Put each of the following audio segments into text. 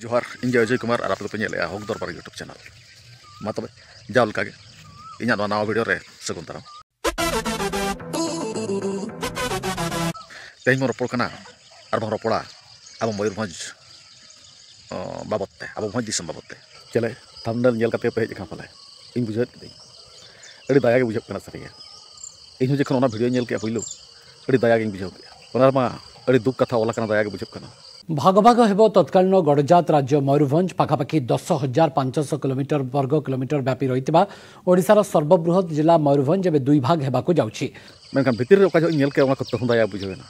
जोहार इन अजय कुमार और आप हक दरबार यूट्यूब चैनल मा तब जाओ लगे इन नवा वीडियो रे सगुन दाराम तेज रपड़ा और रपड़ा अब मयूरभंज बाबदते अब भंज दिसम बाबदते चले थंबनेल पे हज पाले इन बुझे अड़ी दाया बुझे सारे इन जो वीडियो के पैलू अड़ी दाया बुझे दुख कथा ओला दाया बुझे भाग भाग हेबो तत्कालीन गड़जात राज्य मयूरभंज पाखापाखि 10,500 किलोमीटर वर्ग किलोमीटर व्यापी रही ओडिशार सर्वबृहत जिला मयूरभंज एवं दुई भाग होगाकू जाउछि मेनखान भितर के दाया बुझेना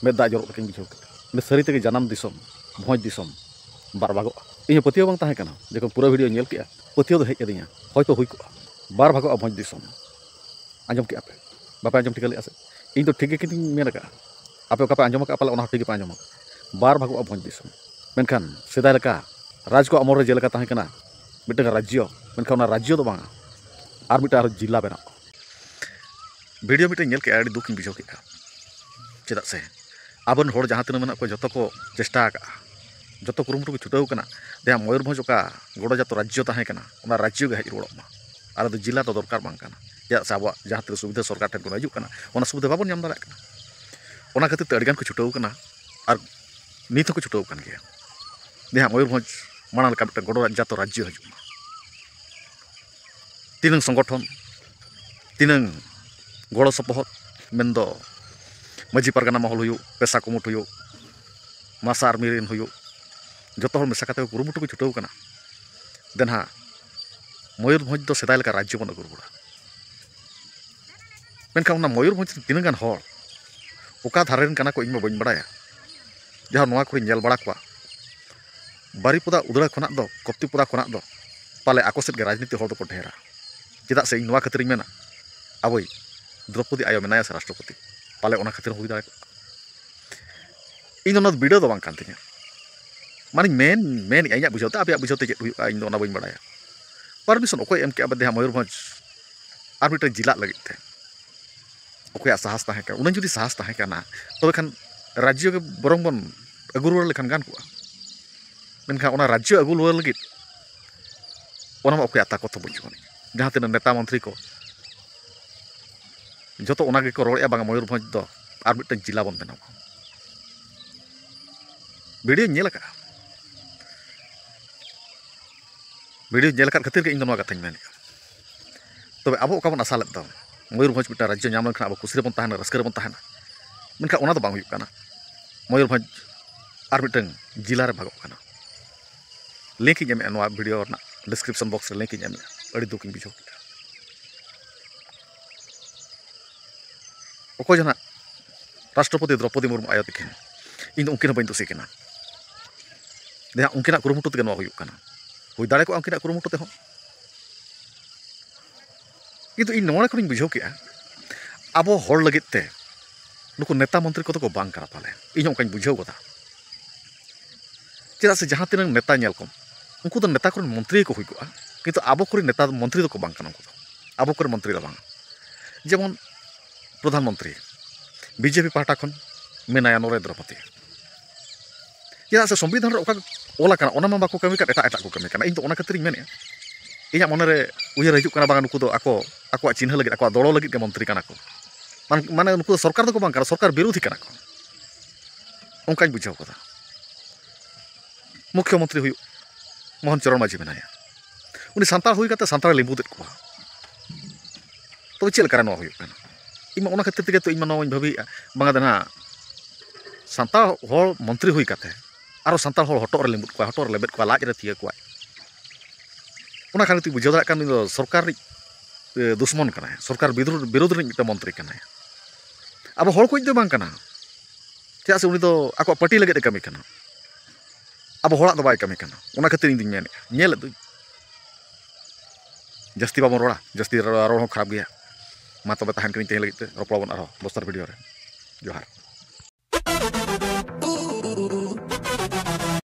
मे दा जर बुझे सारी तक जानाम दिसम भंज दिसम बार भाग इन पतियो बांग ताहें जो पूरा वीडियो नेल के पतियो हेज अदिया हयतो हुई को बार भाग भंज दिसम आंजम के पे बापे आंजम ठिका से इन तो ठीक के मेन का आपे का आंजम का पाले ठीक पे आंजम बार भाग भंज दिसम मेनखान सेदाय लेका राज को अमर जेलका ताहें मिटन राज्य मेनखान राज्य तो बांगा और मिटा जिला बना वीडियो मिटे नेल के अड़ी दुख बुझे के चेदा से आबन होड़ जहाँ तीन को जो को चेष्टा जो कुरुमुटु को छुटाव जहाँ मयूरभंज का गड़जात राज्य ताहें राज्य के हज रुड़ा और जिला तो दरकार बांग चेदा से अब जहाँ तीन सुविधा सरकार ठेन को हजूँ सुविधा बाबन नाम दाड़ा खातिर ते अड़िगान को छुटाव और नित को छुटाव जहाँ मयूरभंज माना लेका गड़जात राज्य हजूँ तीन संगठन तीन गड़ सपोहद मेन मजी पारगाना महल हो पेशा कुमुट हो मासा आर्मी रेन हो जो मेसा कुरुमुटु को छुटाव देना मयूरभंज तो सेदाय लेका राज्य बन गुरुड़ा मेनखान मयूरभंज तीन गान हर ओका धारेन काना को इन बन बड़ा जहाँ नवा को नेल बड़ा को बारीपदा उदड़ा खुना दो कप्तिपदा खुना दो पाले आको सेद के राजनीति हर को ढेरा चेदा से इन खातिर मेना अब द्रौपदी आयो मेनाया से राष्ट्रपति पाले ओना खातिर हुई दाड़े इन वीडियो बांग कान तिया माने मेन मेन इया बुझाते आप बुझाते चेद हुई इन बन बड़ा परमिशन ओको एम के अब मयूरभंज और मिटे जिला लगित थे ओको साहस ताहें उन जुदी साहस ताहें तब खान राज्य के बरंग बन अगू रुआड़ लेखान गान को मेनखान राज्य अगू रुआड़ लगित ओको ताकत बुझुआ जहाँ तीन नेता मंत्री को जो तो रोड़े बांग मयूरभंज दो और मिटे जिला बन बनाव वीडियो नेल वीडियो नेल खातिर के इन कथा मेन तब अब ओका बन आशा लेदा मयूरभंज मिटे राज्य नाम लेकिन अब खुशी बन तहना रस्क बन तहना मेनखान ओना तो बांग हुयुग काना मयूरभंज और मिटे जिला रे भागोग लिंक इन एम video description box link in अड़ी दुख बुझे ओको जना राष्ट्रपति द्रौपदी मुर्मू आयो तकिन इन उनकिन बन तुसीकना जहाँ उनकिन कुरुमुटु तेगे हुई दाड़े को उनकिन कुरुमुटु तेहो किंतु इन नोड़ा को बुझे के अब हर लगित ते नुकु नेता मंत्री को बांग करा पाले इन उनका बुझे गदा चेदा से जहाँ तीन नेता नेल को उनको नेता को मंत्री को हुई किंतु अब को नेता मंत्री को बांग उनको अब को मंत्री बांग जेमन प्रधानमंत्री बीजेपी पार्टा खन मेनाया नरेंद्र मोदी चेदा से संविधान ओला मा बाको कमी एटा को कमी इन तो खातिर मेने इन मन उयर हजूँ बांग नुकु आको चिन्ह लगे आको दड़ो लगे मंत्री को माने नुकु सरकार तो बांग सरकार विरोधी को उनका बुझे कदा मुख्यमंत्री हुई मोहन चरण माझी मेनाया उनी सांतार हुई काते सांतार लिंबुदेद को तो चेलकार इन खातिर तेगे तो इन भावी बांगा देना सांतार हर मंत्री हुई काते और सांतार हर हटो रे लिंबुद को हटो रे लेबेद को लाज रे थिया को उना खातिर बुझे दाड़ा सरकार दुश्मन कना सरकार विरोध रे मंत्री कना अब हर को दो बांग कना चेदा से उनी दो आको पार्टी लगे कमी कना अब हड़ा तो बै कमी कना खातिर इन मेन नेल जस्ती बाबन रोड़ा जस्ती रोड़ खराब गया मा तब तहन कनी तेल लगे रपड़ा बन दोसर वीडियो रे जोहार।